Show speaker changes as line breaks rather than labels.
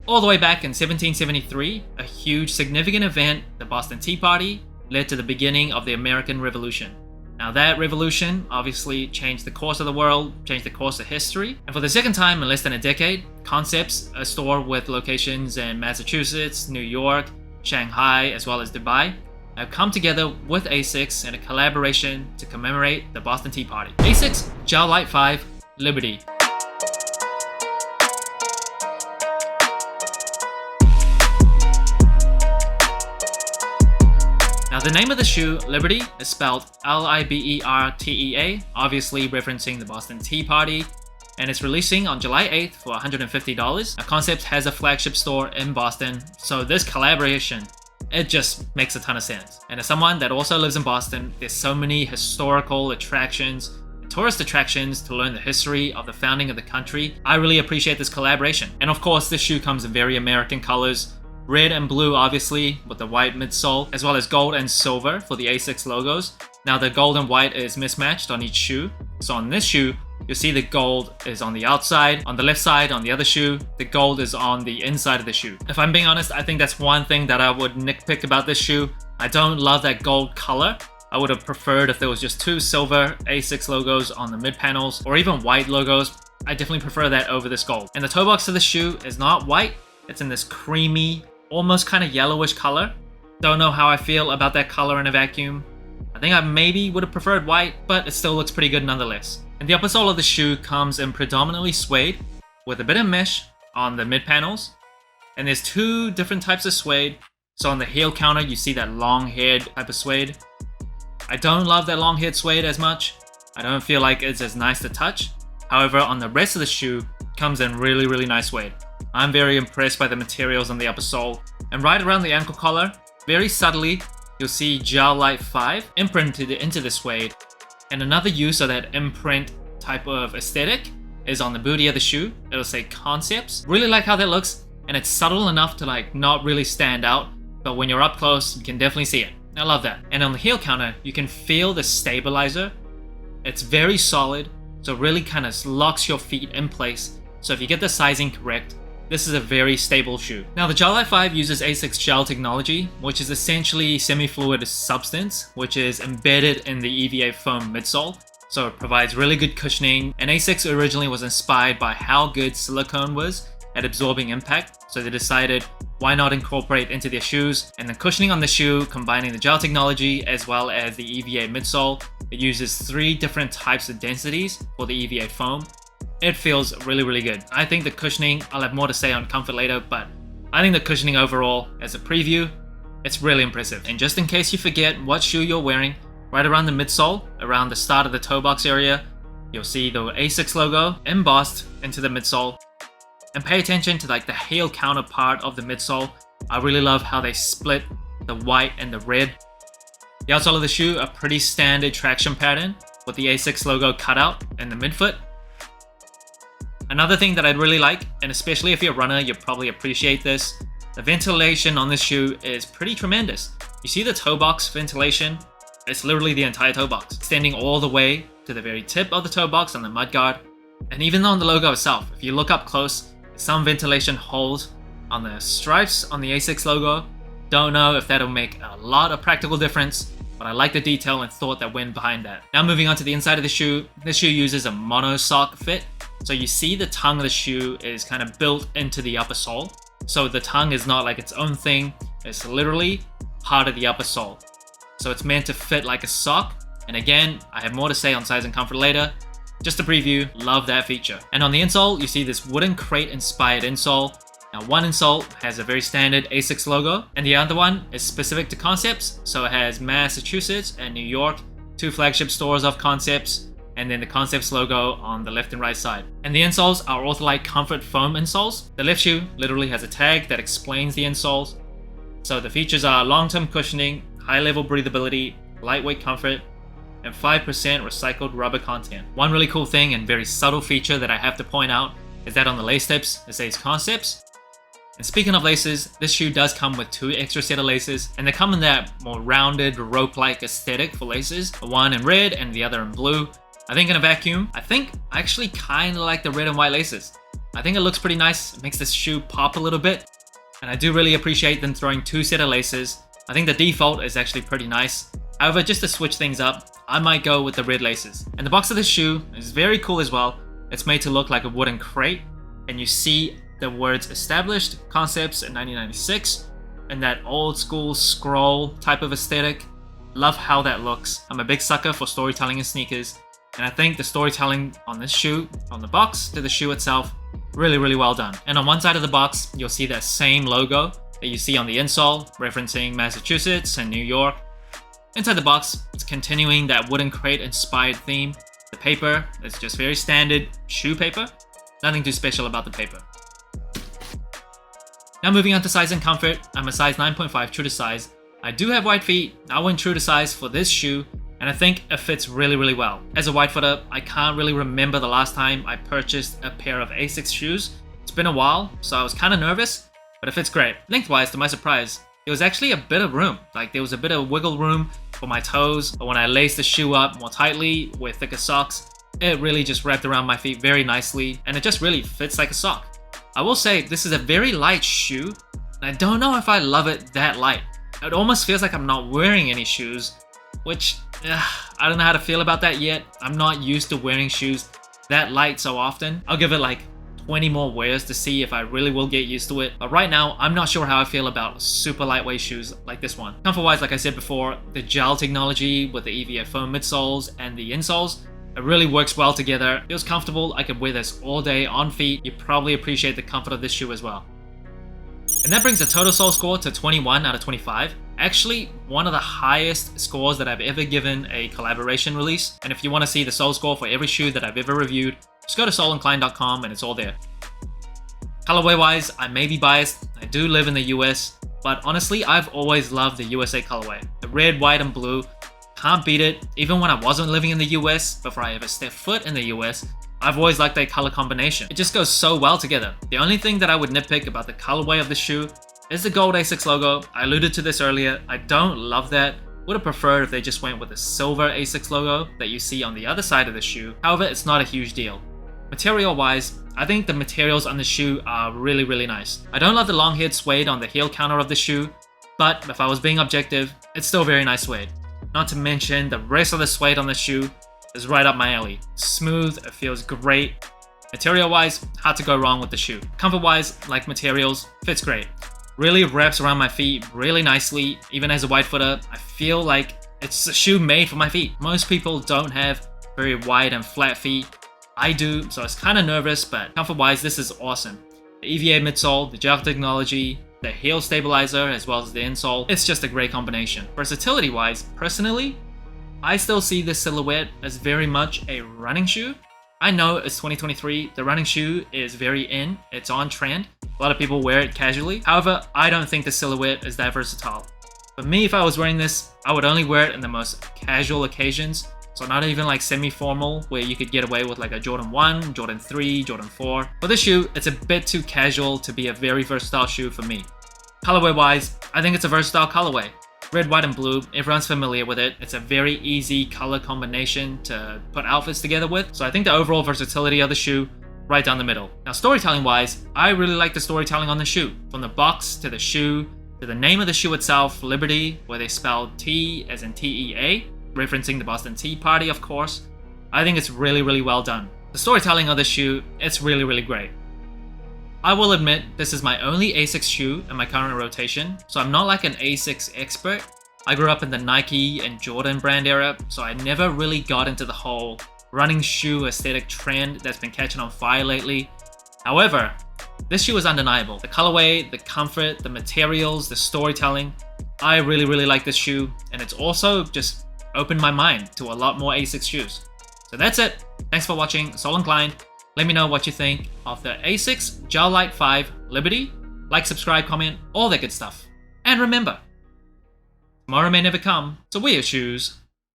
All the way back in 1773, a huge significant event, the Boston Tea Party, led to the beginning of the American Revolution. Now that revolution obviously changed the course of the world, changed the course of history, and for the second time in less than a decade, Concepts, a store with locations in Massachusetts, New York, Shanghai, as well as Dubai, have come together with ASICS in a collaboration to commemorate the Boston Tea Party. ASICS Gel Lyte 5 Liberty. Now the name of the shoe, Liberty, is spelled Libertea, obviously referencing the Boston Tea Party, and it's releasing on July 8th for $150. Now Concepts has a flagship store in Boston, so this collaboration, it just makes a ton of sense. And as someone that also lives in Boston, there's so many historical attractions, tourist attractions to learn the history of the founding of the country. I really appreciate this collaboration. And of course, this shoe comes in very American colors. Red and blue, obviously, with the white midsole, as well as gold and silver for the ASICS logos. Now the gold and white is mismatched on each shoe. So on this shoe, you'll see the gold is on the outside. On the left side, on the other shoe, the gold is on the inside of the shoe. If I'm being honest, I think that's one thing that I would nitpick about this shoe. I don't love that gold color. I would have preferred if there was just two silver ASICS logos on the mid panels, or even white logos. I definitely prefer that over this gold. And the toe box of the shoe is not white. It's in this creamy, almost kind of yellowish color. Don't know how I feel about that color in a vacuum. I think I maybe would have preferred white, but it still looks pretty good nonetheless. And the upper sole of the shoe comes in predominantly suede with a bit of mesh on the mid panels. And there's two different types of suede. So on the heel counter, you see that long-haired type of suede. I don't love that long-haired suede as much. I don't feel like it's as nice to touch. However, on the rest of the shoe, it comes in really nice suede. I'm very impressed by the materials on the upper sole. And right around the ankle collar, very subtly, you'll see Gel Lyte 5 imprinted into the suede. And another use of that imprint type of aesthetic is on the booty of the shoe. It'll say Concepts. Really like how that looks, and it's subtle enough to like not really stand out, but when you're up close, you can definitely see it. I love that. And on the heel counter, you can feel the stabilizer. It's very solid, so it really kind of locks your feet in place. So if you get the sizing correct, this is a very stable shoe. Now the Gel Lyte 5 uses ASICS gel technology, which is essentially semi-fluid substance, which is embedded in the EVA foam midsole. So it provides really good cushioning, and ASICS originally was inspired by how good silicone was at absorbing impact. So they decided, why not incorporate into their shoes? And the cushioning on the shoe, combining the gel technology as well as the EVA midsole, it uses 3 different types of densities for the EVA foam. It feels really good. I think the cushioning, I'll have more to say on comfort later, but I think the cushioning overall, as a preview, it's really impressive. And just in case you forget what shoe you're wearing, right around the midsole, around the start of the toe box area, you'll see the ASICS logo embossed into the midsole. And pay attention to like the heel counterpart of the midsole. I really love how they split the white and the red. The outsole of the shoe, a pretty standard traction pattern with the ASICS logo cut out in the midfoot. Another thing that I'd really like, and especially if you're a runner, you'll probably appreciate this, the ventilation on this shoe is pretty tremendous. You see the toe box ventilation? It's literally the entire toe box, extending all the way to the very tip of the toe box on the mudguard. And even on the logo itself, if you look up close, some ventilation holes on the stripes on the ASICS logo. Don't know if that'll make a lot of practical difference, but I like the detail and thought that went behind that. Now moving on to the inside of the shoe, this shoe uses a mono sock fit. So you see the tongue of the shoe is kind of built into the upper sole. So the tongue is not like its own thing, it's literally part of the upper sole. So it's meant to fit like a sock. And again, I have more to say on size and comfort later. Just a preview, love that feature. And on the insole, you see this wooden crate inspired insole. Now one insole has a very standard ASICS logo, and the other one is specific to Concepts. So it has Massachusetts and New York, 2 flagship stores of Concepts, and then the Concepts logo on the left and right side. And the insoles are Ortholite Comfort Foam insoles. The left shoe literally has a tag that explains the insoles. So the features are long-term cushioning, high-level breathability, lightweight comfort, and 5% recycled rubber content. One really cool thing and very subtle feature that I have to point out is that on the lace tips, it says Concepts. And speaking of laces, this shoe does come with 2 extra set of laces, and they come in that more rounded, rope-like aesthetic for laces, one in red and the other in blue. I think in a vacuum, I actually kind of like the red and white laces. I think it looks pretty nice. It makes this shoe pop a little bit. And I do really appreciate them throwing 2 set of laces. I think the default is actually pretty nice. However, just to switch things up, I might go with the red laces. And the box of this shoe is very cool as well. It's made to look like a wooden crate. And you see the words established concepts in 1996. And that old school scroll type of aesthetic. Love how that looks. I'm a big sucker for storytelling in sneakers. And I think the storytelling on this shoe, from the box to the shoe itself, really well done. And on one side of the box, you'll see that same logo that you see on the insole, referencing Massachusetts and New York. Inside the box, it's continuing that wooden crate inspired theme. The paper is just very standard shoe paper. Nothing too special about the paper. Now moving on to size and comfort, I'm a size 9.5 true to size. I do have wide feet. I went true to size for this shoe, and I think it fits really well. As a wide footer, I can't really remember the last time I purchased a pair of Asics shoes. It's been a while, so I was kind of nervous, but it fits great. Lengthwise, to my surprise, there was actually a bit of room. Like there was a bit of wiggle room for my toes, but when I laced the shoe up more tightly with thicker socks, it really just wrapped around my feet very nicely, and it just really fits like a sock. I will say this is a very light shoe, and I don't know if I love it that light. It almost feels like I'm not wearing any shoes, which I don't know how to feel about that yet. I'm not used to wearing shoes that light so often. I'll give it like 20 more wears to see if I really will get used to it. But right now, I'm not sure how I feel about super lightweight shoes like this one. Comfort-wise, like I said before, the gel technology with the EVA foam midsoles and the insoles, it really works well together. Feels comfortable. I could wear this all day on feet. You probably appreciate the comfort of this shoe as well. And that brings the total sole score to 21 out of 25. Actually, one of the highest scores that I've ever given a collaboration release. And if you want to see the sole score for every shoe that I've ever reviewed, just go to soleandklein.com and it's all there. Colorway wise, I may be biased. I do live in the US, but honestly, I've always loved the USA colorway. The red, white, and blue, can't beat it. Even when I wasn't living in the US, before I ever stepped foot in the US, I've always liked that color combination. It just goes so well together. The only thing that I would nitpick about the colorway of the shoe is the gold Asics logo. I alluded to this earlier. I don't love that. Would have preferred if they just went with the silver Asics logo that you see on the other side of the shoe. However, it's not a huge deal. Material wise, I think the materials on the shoe are really nice. I don't love the long haired suede on the heel counter of the shoe, but if I was being objective, it's still very nice suede. Not to mention the rest of the suede on the shoe is right up my alley. Smooth, it feels great. Material wise, hard to go wrong with the shoe. Comfort wise, like materials, fits great. Really wraps around my feet really nicely. Even as a wide footer, I feel like it's a shoe made for my feet. Most people don't have very wide and flat feet. I do, so I was kind of nervous, but comfort wise, this is awesome. The EVA midsole, the gel technology, the heel stabilizer, as well as the insole, it's just a great combination. Versatility wise, personally, I still see this silhouette as very much a running shoe. I know it's 2023, the running shoe is very in, it's on trend. A lot of people wear it casually. However, I don't think the silhouette is that versatile. For me, if I was wearing this, I would only wear it in the most casual occasions. So not even like semi-formal, where you could get away with like a Jordan 1, Jordan 3, Jordan 4. For this shoe, it's a bit too casual to be a very versatile shoe for me. Colorway wise, I think it's a versatile colorway. Red, white, and blue, everyone's familiar with it. It's a very easy color combination to put outfits together with. So I think the overall versatility of the shoe, right down the middle. Now storytelling wise, I really like the storytelling on the shoe. From the box to the shoe, to the name of the shoe itself, Liberty, where they spell T as in T-E-A, referencing the Boston Tea Party, of course. I think it's really well done. The storytelling of the shoe, it's really great. I will admit, this is my only Asics shoe in my current rotation, so I'm not like an Asics expert. I grew up in the Nike and Jordan brand era, so I never really got into the whole running shoe aesthetic trend that's been catching on fire lately. However, this shoe is undeniable. The colorway, the comfort, the materials, the storytelling. I really like this shoe, and it's also just opened my mind to a lot more Asics shoes. So that's it. Thanks for watching. Sole and Klein. Let me know what you think of the Asics Gel Lyte 5 Liberty. Like, subscribe, comment, all that good stuff. And remember, tomorrow may never come, so wear your shoes